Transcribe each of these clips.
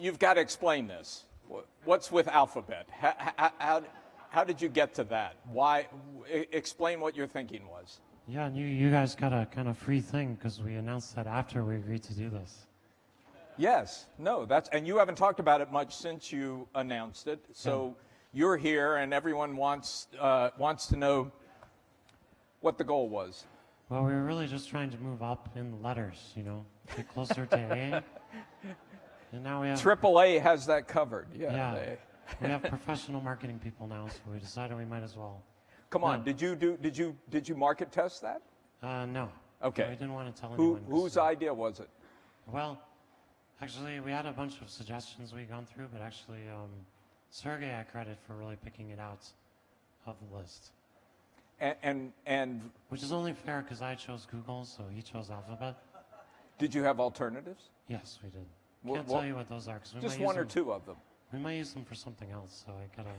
you've got to explain this. What's with Alphabet? How did you get to that? Why? Explain what your thinking was. Yeah, and you guys got a kind of free thing because we announced that after we agreed to do this. Yes. No. And you haven't talked about it much since you announced it. So you're here, and everyone wants to know what the goal was. Well, we were really just trying to move up in the letters, get closer to A. And now we have AAA has that covered. Yeah. We have professional marketing people now, so we decided we might as well. Come on, did you market test that? No. Okay. I didn't want to tell anyone. Whose idea was it? Well, actually, we had a bunch of suggestions we'd gone through, but actually, Sergey I credit for really picking it out of the list. And which is only fair because I chose Google, so he chose Alphabet. Did you have alternatives? Yes, we did. Can't tell you what those are. Just one or two of them. We might use them for something else, so I gotta...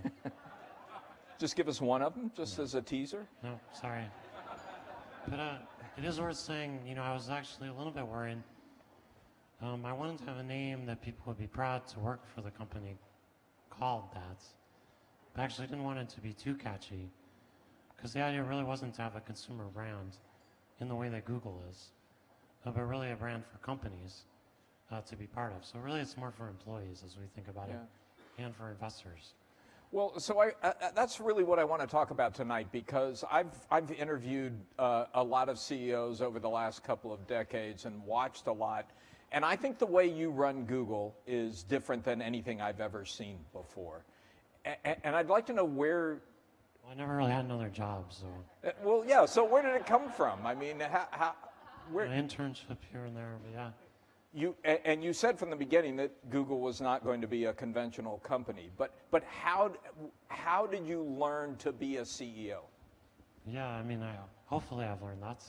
Just give us one of them, just as a teaser? No, sorry. But it is worth saying, I was actually a little bit worried. I wanted to have a name that people would be proud to work for the company called that. But I actually didn't want it to be too catchy, because the idea really wasn't to have a consumer brand in the way that Google is, but really a brand for companies to be part of. So really it's more for employees as we think about it, and for investors. Well, so that's really what I want to talk about tonight, because I've interviewed a lot of CEOs over the last couple of decades and watched a lot, and I think the way you run Google is different than anything I've ever seen before. And I'd like to know where... Well, I never really had another job, so... Well, yeah, so where did it come from? I mean, where... An internship here and there, but yeah. You said from the beginning that Google was not going to be a conventional company, but how did you learn to be a CEO? Yeah, I mean, hopefully I've learned that.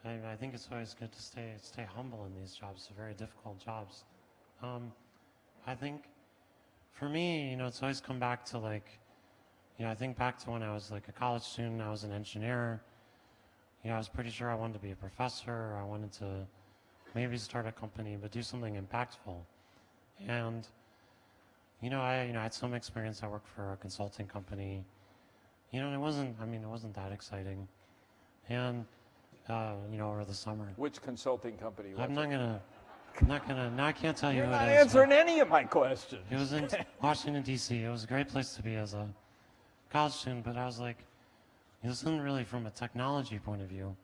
I think it's always good to stay humble in these jobs. They're very difficult jobs. I think for me, it's always come back to I think back to when I was a college student. I was an engineer. I was pretty sure I wanted to be a professor. I wanted to maybe start a company, but do something impactful. And, I had some experience. I worked for a consulting company, and it wasn't that exciting. And, over the summer. Which consulting company was it? I'm not gonna, no, I can't tell you You're who not it is. answering any of my questions. It was in Washington, D.C. It was a great place to be as a college student, but I was like, this isn't really from a technology point of view.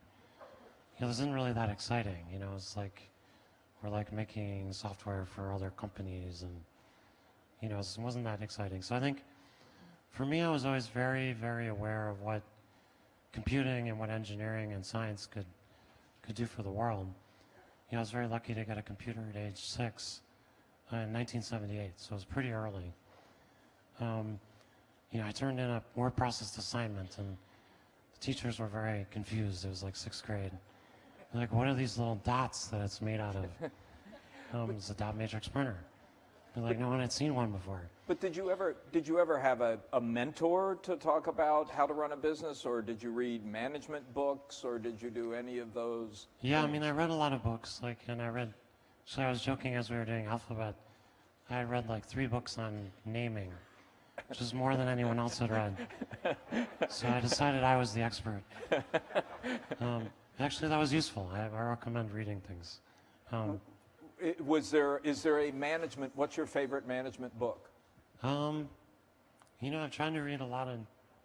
This isn't really that exciting. It's like we're making software for other companies, and it wasn't that exciting. So I think for me, I was always very, very aware of what computing and what engineering and science could do for the world. I was very lucky to get a computer at age 6 in 1978, so it was pretty early. I turned in a word processed assignment, and the teachers were very confused. It was like 6th grade. They're like, what are these little dots that it's made out of? It's a dot matrix printer. They're like, no one had seen one before. But did you ever have a mentor to talk about how to run a business, or did you read management books, or did you do any of those? Yeah, I mean, I read a lot of books, and I was joking as we were doing Alphabet, I read 3 books on naming, which is more than anyone else had read. So I decided I was the expert. Actually, that was useful. I recommend reading things. Is there a management, what's your favorite management book? I'm trying to read a lot of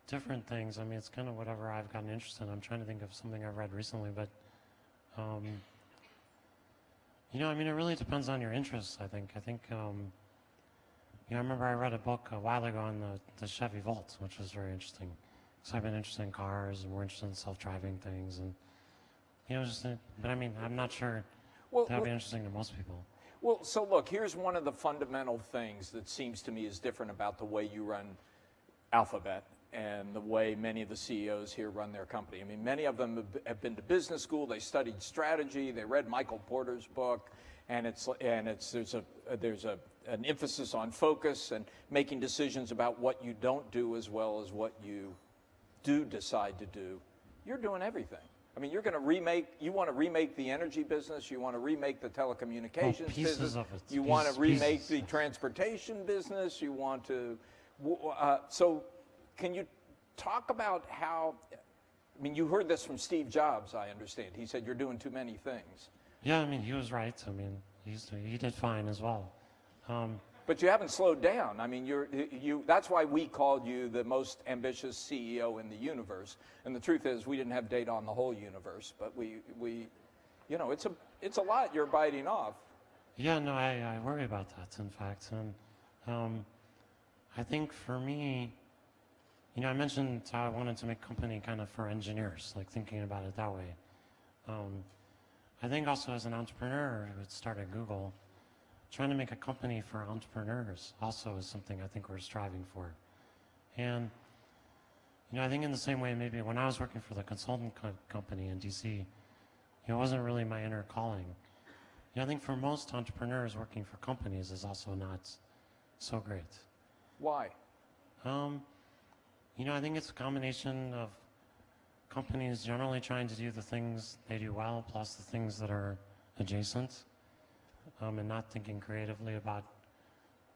different things. I mean, it's kind of whatever I've gotten interested in. I'm trying to think of something I've read recently, but, it really depends on your interests, I think. I remember I read a book a while ago on the Chevy Volt, which was very interesting. So I've been interested in cars, and we're interested in self-driving things, and, but I'm not sure that would be interesting to most people. Well, so look, here's one of the fundamental things that seems to me is different about the way you run Alphabet and the way many of the CEOs here run their company. I mean, many of them have been to business school, they studied strategy, they read Michael Porter's book, and there's an emphasis on focus and making decisions about what you don't do as well as what you do decide to do. You're doing everything. I mean, you're going to remake, you want to remake the energy business, you want to remake the telecommunications pieces business, of it. you want to remake Pieces, the yes. transportation business, you want to, so can you talk about how, I mean, you heard this from Steve Jobs, I understand. He said you're doing too many things. Yeah, I mean, he was right. I mean, he did fine as well. But you haven't slowed down. I mean, that's why we called you the most ambitious CEO in the universe. And the truth is, we didn't have data on the whole universe, but we you know, it's a lot you're biting off. Yeah, no, I worry about that, in fact. And I think for me, you know, I mentioned how I wanted to make a company kind of for engineers, like thinking about it that way. I think also as an entrepreneur who had started Google, trying to make a company for entrepreneurs also is something I think we're striving for. And, you know, I think in the same way, maybe when I was working for the consultant company in DC, you know, it wasn't really my inner calling. You know, I think for most entrepreneurs, working for companies is also not so great. Why? You know, I think it's a combination of companies generally trying to do the things they do well, plus the things that are adjacent. And not thinking creatively about,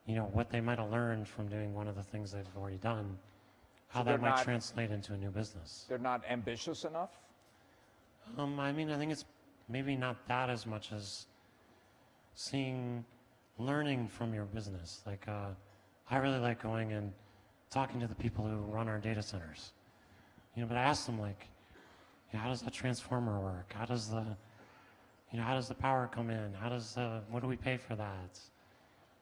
you know, what they might have learned from doing one of the things they've already done, how So that might translate into a new business. They're not ambitious enough? I mean, I think it's maybe not that as much as learning from your business. Like, I really like going and talking to the people who run our data centers. You know, but I ask them, like, you know, how does that transformer work? How does the power come in? What do we pay for that?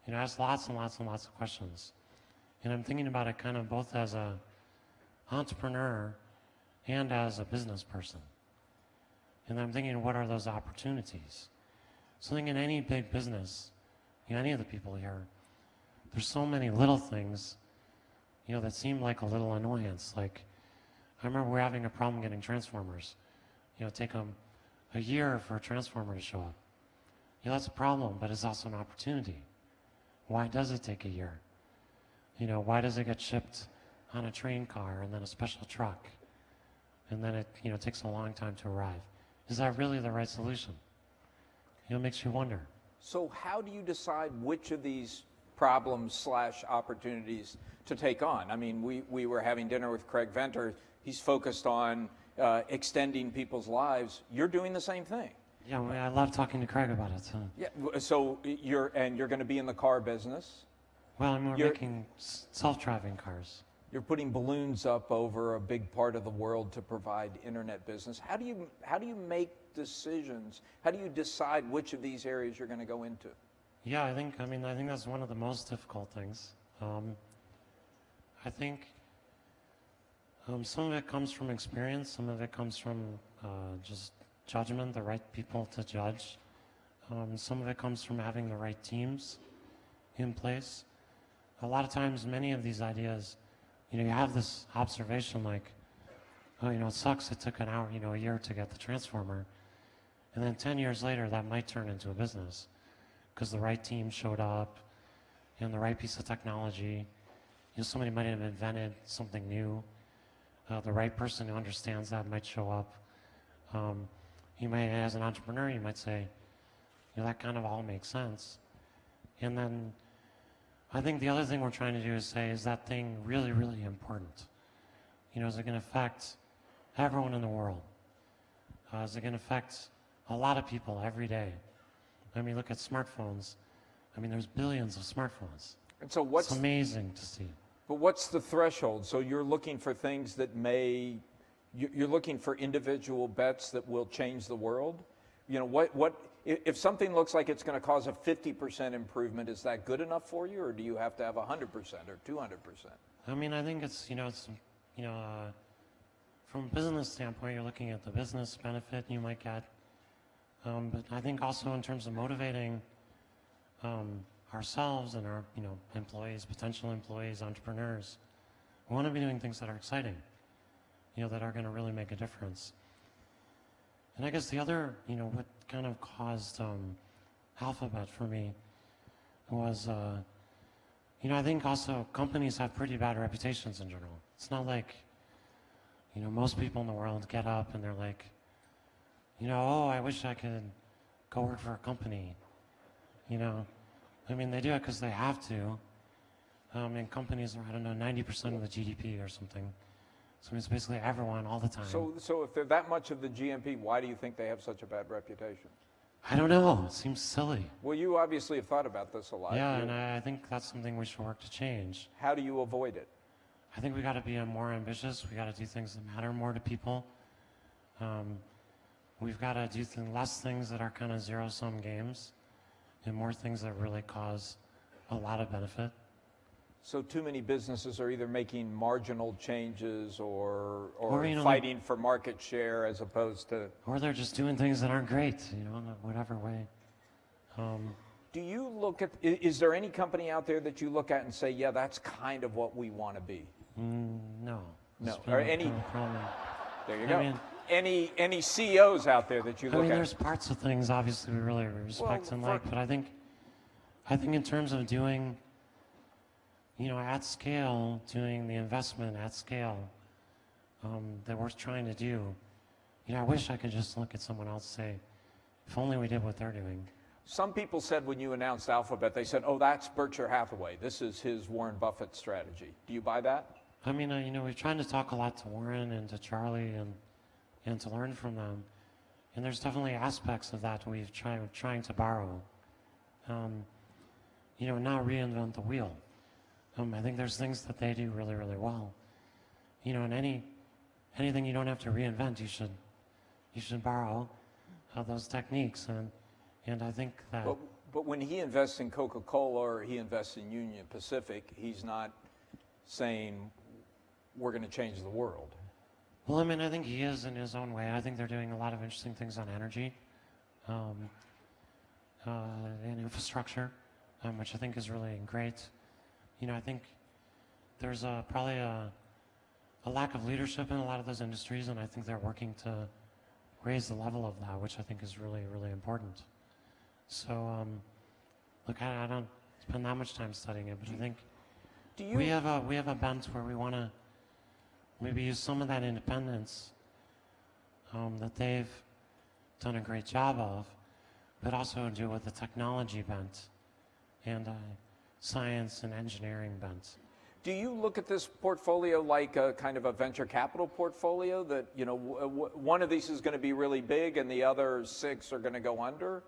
You know, I ask lots and lots and lots of questions. And I'm thinking about it kind of both as a entrepreneur and as a business person. And I'm thinking, what are those opportunities? So I think in any big business, you know, any of the people here, there's so many little things, you know, that seem like a little annoyance. Like, I remember we're having a problem getting transformers. You know, take them a year for a transformer to show up. You know, that's a problem, but it's also an opportunity. Why does it take a year? You know, why does it get shipped on a train car and then a special truck? And then it, you know, takes a long time to arrive. Is that really the right solution? You know, it makes you wonder. So how do you decide which of these problems / opportunities to take on? I mean, we were having dinner with Craig Venter. He's focused on extending people's lives. You're doing the same thing. Yeah, well, I love talking to Craig about it. Yeah. So you're going to be in the car business. Well, and we're making self-driving cars. You're putting balloons up over a big part of the world to provide internet business. How do you make decisions? How do you decide which of these areas you're going to go into? Yeah, I think that's one of the most difficult things. I think some of it comes from experience, some of it comes from just judgment, the right people to judge. Some of it comes from having the right teams in place. A lot of times, many of these ideas, you know, you have this observation like, oh, you know, it sucks it took an hour, you know, a year to get the transformer. And then 10 years later, that might turn into a business because the right team showed up and the right piece of technology. You know, somebody might have invented something new. The right person who understands that might show up. You might, as an entrepreneur, you might say, you know, that kind of all makes sense. And then I think the other thing we're trying to do is say, is that thing really, really important? You know, is it going to affect everyone in the world? Is it going to affect a lot of people every day? I mean, look at smartphones. I mean, there's billions of smartphones. And so it's amazing to see. But what's the threshold? So you're looking for things that you're looking for individual bets that will change the world? You know, if something looks like it's going to cause a 50% improvement, is that good enough for you, or do you have to have 100% or 200%? I mean, I think it's from a business standpoint, you're looking at the business benefit you might get. But I think also in terms of motivating ourselves and our, you know, employees, potential employees, entrepreneurs, we want to be doing things that are exciting, you know, that are going to really make a difference. And I guess the other, you know, what kind of caused Alphabet for me was, you know, I think also companies have pretty bad reputations in general. It's not like, you know, most people in the world get up and they're like, you know, oh, I wish I could go work for a company. You know, I mean, they do it because they have to. And companies are, I don't know, 90% of the GDP or something. So it's basically everyone all the time. So if they're that much of the GNP, why do you think they have such a bad reputation? I don't know. It seems silly. Well, you obviously have thought about this a lot. Yeah, and I think that's something we should work to change. How do you avoid it? I think we got to be more ambitious. We got to do things that matter more to people. We've got to do less things that are kind of zero-sum games and more things that really cause a lot of benefit. So too many businesses are either making marginal changes or you know, fighting for market share as opposed to... Or they're just doing things that aren't great, you know, in whatever way. Do you look at, is there any company out there that you look at and say, yeah, that's kind of what we want to be? No. No. Or any, Probably. there you go. I mean, any CEOs out there that you look I mean, at? there's parts of things obviously we really respect and like, but I think in terms of doing, you know, at scale, doing the investment at scale that we're trying to do, you know, I wish I could just look at someone else and say, if only we did what they're doing. Some people said when you announced Alphabet, they said, oh, that's Berkshire Hathaway. This is his Warren Buffett strategy. Do you buy that? I mean, you know, we've tried to talk a lot to Warren and to Charlie and to learn from them. And there's definitely aspects of that we're trying to borrow. You know, not reinvent the wheel. I think there's things that they do really, really well. You know, and anything you don't have to reinvent, you should borrow those techniques. And I think that... But when he invests in Coca-Cola or he invests in Union Pacific, he's not saying we're going to change the world. Well, I mean, I think he is in his own way. I think they're doing a lot of interesting things on energy and infrastructure, which I think is really great. You know, I think there's probably a lack of leadership in a lot of those industries, and I think they're working to raise the level of that, which I think is really, really important. So, look, I don't spend that much time studying it, but I think we have a bent where we want to maybe use some of that independence that they've done a great job of, but also do it with a technology bent and science and engineering bent. Do you look at this portfolio like a kind of a venture capital portfolio that, you know, one of these is going to be really big and the other 6 are going to go under?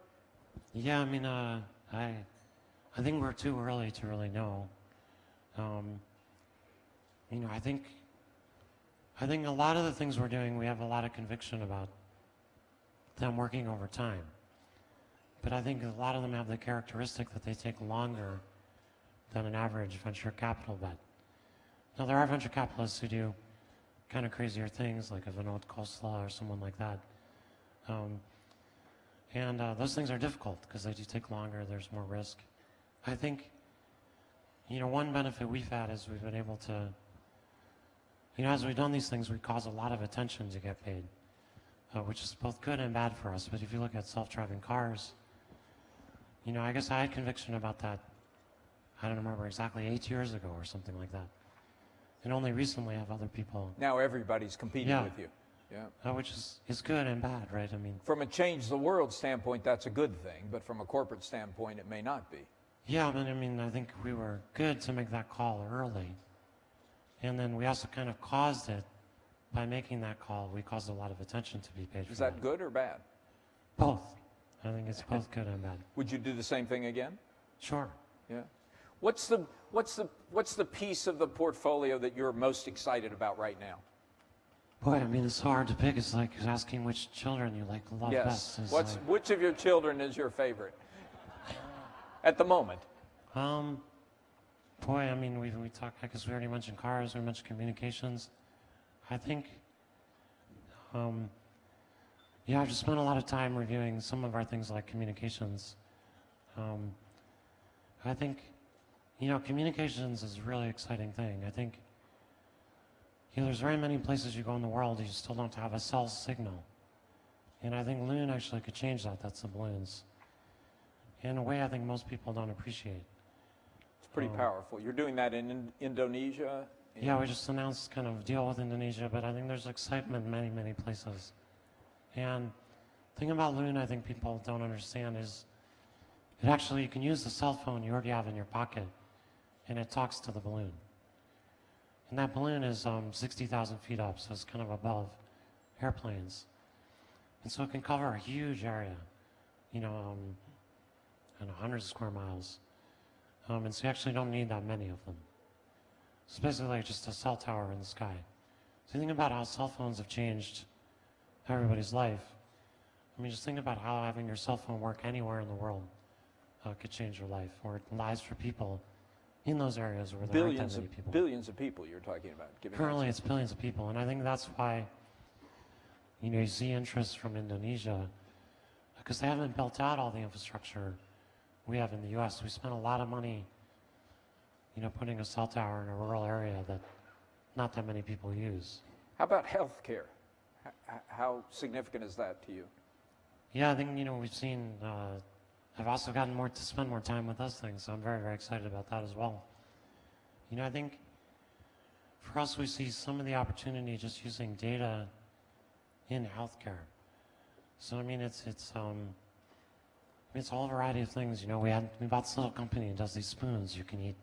Yeah, I mean, I think we're too early to really know. You know, I think a lot of the things we're doing, we have a lot of conviction about them working over time. But I think a lot of them have the characteristic that they take longer than an average venture capital bet. Now, there are venture capitalists who do kind of crazier things, like a Vinod Khosla or someone like that. And those things are difficult because they do take longer, there's more risk. I think, you know, one benefit we've had is we've been able to, you know, as we've done these things, we cause a lot of attention to get paid, which is both good and bad for us. But if you look at self-driving cars, you know, I guess I had conviction about that, I don't remember exactly, 8 years ago or something like that. And only recently have other people. Now everybody's competing with you. Yeah. Which is good and bad, right? I mean, from a change the world standpoint, that's a good thing, but from a corporate standpoint, it may not be. Yeah, I mean, I think we were good to make that call early. And then we also kind of caused it by making that call. We caused a lot of attention to be paid for. Is that good or bad? Both. I think it's both good and bad. Would you do the same thing again? Sure. Yeah. What's the piece of the portfolio that you're most excited about right now? Boy, I mean, it's so hard to pick. It's like asking which children you like love best. Yes. Which of your children is your favorite at the moment? Boy, I mean, we talked, I guess we already mentioned cars, we mentioned communications. I think, yeah, I've just spent a lot of time reviewing some of our things like communications. I think, you know, communications is a really exciting thing. I think, you know, there's very many places you go in the world you still don't have a cell signal. And I think Loon actually could change that. That's the balloons. In a way I think most people don't appreciate. It's pretty powerful. You're doing that in Indonesia? Yeah, we just announced kind of a deal with Indonesia, but I think there's excitement in many, many places. And thing about Loon I think people don't understand is it actually, you can use the cell phone you already have in your pocket, and it talks to the balloon. And that balloon is 60,000 feet up, so it's kind of above airplanes. And so it can cover a huge area, you know, and hundreds of square miles. And so you actually don't need that many of them. It's basically like just a cell tower in the sky. So you think about how cell phones have changed everybody's life. I mean, just think about how having your cell phone work anywhere in the world could change your life, or lives for people in those areas where there aren't that many people. Billions of people you're talking about. Currently, it's billions of people, and I think that's why, you know, you see interest from Indonesia, because they haven't built out all the infrastructure we have in the U.S. We spent a lot of money, you know, putting a cell tower in a rural area that not that many people use. How about healthcare? How significant is that to you? Yeah, I think, you know, we've seen, I've also gotten to spend more time with those things, so I'm very, very excited about that as well. You know, I think for us, we see some of the opportunity just using data in healthcare. So, I mean, it's all a variety of things. You know, we bought this little company that does these spoons you can eat.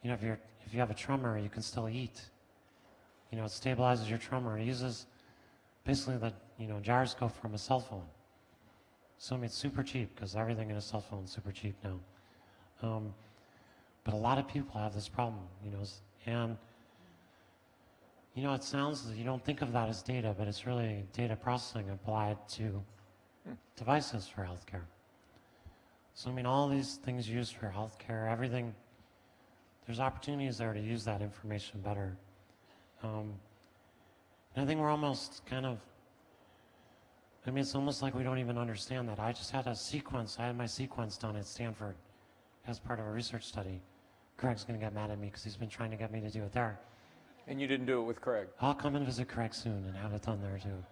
You know, if you have a tremor, you can still eat. You know, it stabilizes your tremor. It uses basically the, you know, gyroscope from a cell phone. So, I mean, it's super cheap because everything in a cell phone is super cheap now. But a lot of people have this problem, you know, and, you know, it sounds, you don't think of that as data, but it's really data processing applied to devices for healthcare. So, I mean, all these things used for healthcare, everything, there's opportunities there to use that information better. And I think we're almost kind of, I mean, it's almost like we don't even understand that. I had my sequence done at Stanford as part of a research study. Craig's going to get mad at me because he's been trying to get me to do it there. And you didn't do it with Craig? I'll come and visit Craig soon and have it done there too.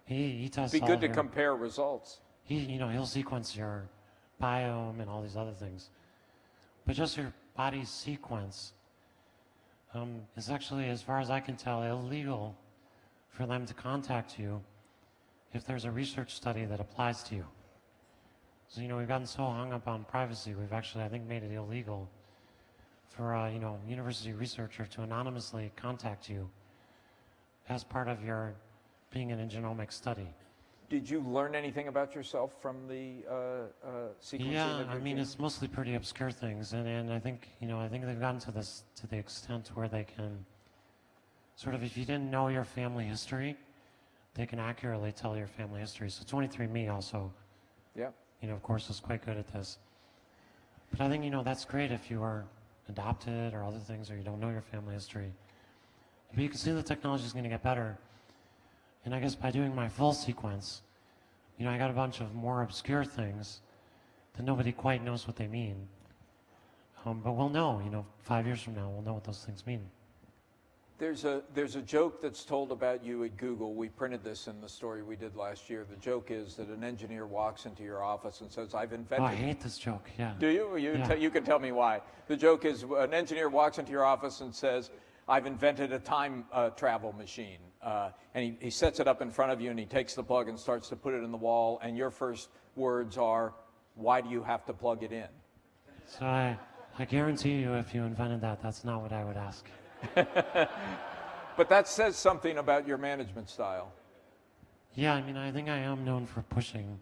He tests It'd be good to compare results. You know, he'll sequence your biome and all these other things. But just your body's sequence is actually, as far as I can tell, illegal for them to contact you if there's a research study that applies to you. So, you know, we've gotten so hung up on privacy, we've actually, I think, made it illegal for a, you know, university researcher to anonymously contact you as part of your being in a genomic study. Did you learn anything about yourself from the sequencing? Yeah, I mean, it's mostly pretty obscure things, and I think, you know, I think they've gotten to this, to the extent where they can sort of, if you didn't know your family history, they can accurately tell your family history. So 23andMe also, yeah, you know, of course, is quite good at this. But I think, you know, that's great if you are adopted or other things, or you don't know your family history. But you can see the technology is going to get better. And I guess by doing my full sequence, you know, I got a bunch of more obscure things that nobody quite knows what they mean. But we'll know, you know, 5 years from now, we'll know what those things mean. There's a joke that's told about you at Google. We printed this in the story we did last year. The joke is that an engineer walks into your office and says, "I've invented..." Oh, I hate this joke, yeah. Do you? Yeah. You can tell me why. The joke is an engineer walks into your office and says, "I've invented a time travel machine." And he sets it up in front of you and he takes the plug and starts to put it in the wall. And your first words are, "Why do you have to plug it in?" So I guarantee you if you invented that, that's not what I would ask. But that says something about your management style. Yeah, I mean, I think I am known for pushing.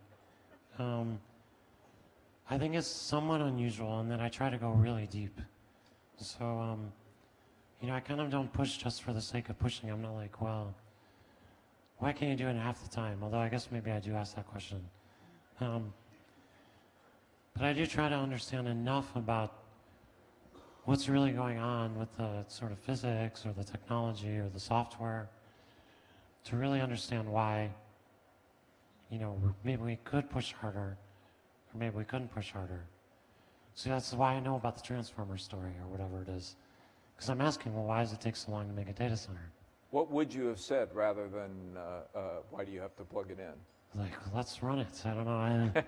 I think it's somewhat unusual in that I try to go really deep. So, you know, I kind of don't push just for the sake of pushing. I'm not like, well, why can't you do it in half the time? Although I guess maybe I do ask that question. But I do try to understand enough about what's really going on with the sort of physics or the technology or the software to really understand why, you know, maybe we could push harder or maybe we couldn't push harder. So that's why I know about the transformer story or whatever it is. Because I'm asking, well, why does it take so long to make a data center? What would you have said rather than, "Why do you have to plug it in?" Like, let's run it. I don't know.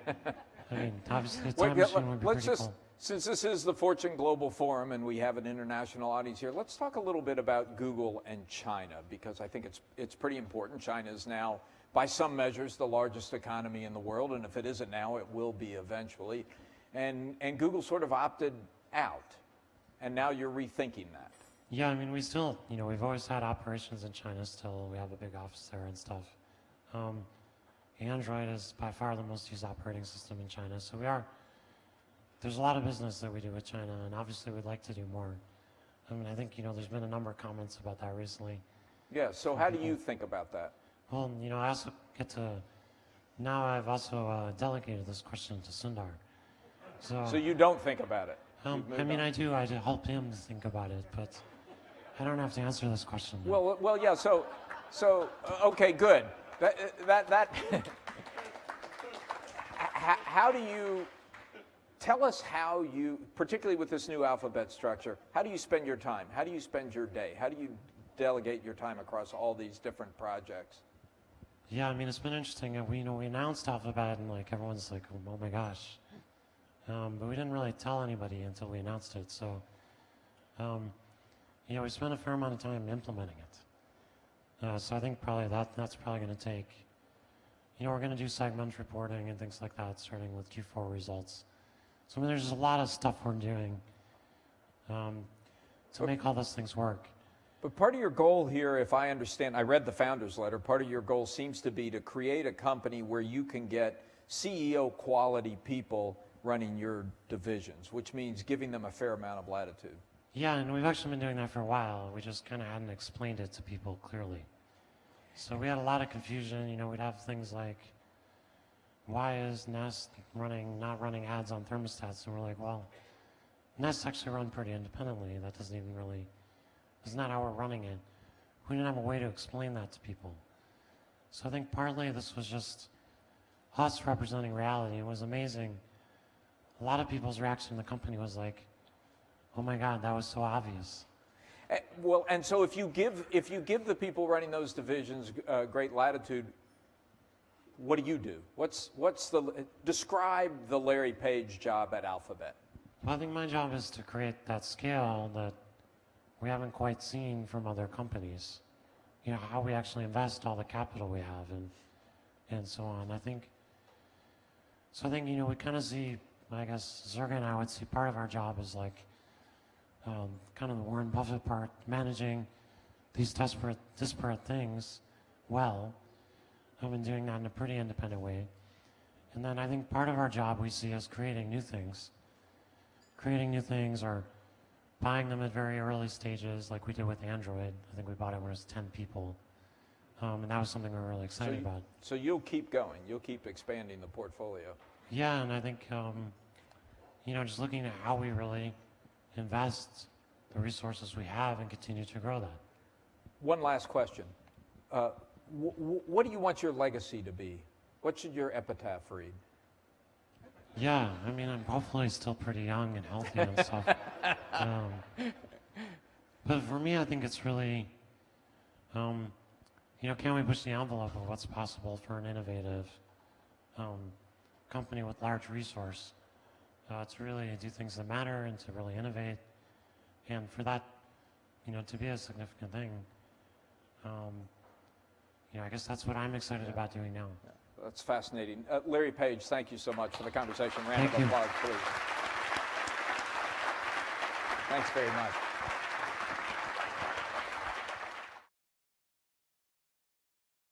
I mean, obviously a time machine would be pretty cool. Since this is the Fortune Global Forum and we have an international audience here, let's talk a little bit about Google and China, because I think it's pretty important. China is now by some measures, the largest economy in the world, and if it isn't now, it will be eventually. And Google sort of opted out, and now you're rethinking that. Yeah, I mean, we still, we've always had operations in China still. We have a big office there and stuff. Android is by far the most used operating system in China. So there's a lot of business that we do with China, and obviously we'd like to do more. I mean, I think, there's been a number of comments about that recently. Yeah, so how do you think about that? Well, I also now I've also delegated this question to Sundar. So you don't think about it? I mean, I do help him think about it, but I don't have to answer this question. Well, yeah. So, okay, good. How do you tell us how you, particularly with this new alphabet structure, how do you spend your time? How do you spend your day? How do you delegate your time across all these different projects? Yeah, I mean, it's been interesting. We announced Alphabet, and everyone's like, oh my gosh. But we didn't really tell anybody until we announced it. So, we spent a fair amount of time implementing it. So I think probably that's probably going to take, we're going to do segment reporting and things like that, starting with Q4 results. So I mean, there's a lot of stuff we're doing to make all those things work. But part of your goal here, if I understand, I read the founder's letter, part of your goal seems to be to create a company where you can get CEO quality people running your divisions, which means giving them a fair amount of latitude. Yeah, and we've actually been doing that for a while. We just kind of hadn't explained it to people clearly. So we had a lot of confusion. We'd have things like, why is Nest not running ads on thermostats? And we're like, well, Nest actually run pretty independently. That doesn't even really, that's not how we're running it. We didn't have a way to explain that to people. So I think partly this was just us representing reality. It was amazing. A lot of people's reaction in the company was like, oh my God, that was so obvious. Well, and so if you give the people running those divisions great latitude, what do? Describe the Larry Page job at Alphabet. Well, I think my job is to create that scale that we haven't quite seen from other companies. How we actually invest all the capital we have and so on. I think, we kind of see, I guess, Zerga and I would see part of our job is like kind of the Warren Buffett part, managing these disparate things well. I've been doing that in a pretty independent way. And then I think part of our job we see as creating new things. Creating new things or buying them at very early stages, like we did with Android. I think we bought it when it was 10 people. And that was something we were really excited about. So you'll keep going. You'll keep expanding the portfolio. Yeah, and I think, just looking at how we really invest the resources we have and continue to grow that. One last question. What do you want your legacy to be? What should your epitaph read? Yeah, I mean, I'm hopefully still pretty young and healthy and stuff. But for me, I think it's really, can we push the envelope of what's possible for an innovative company with large resource to really do things that matter and to really innovate. And for that, to be a significant thing, I guess that's what I'm excited about doing now. Yeah, that's fascinating. Larry Page, thank you so much for the conversation. Round of applause, please. Thanks very much.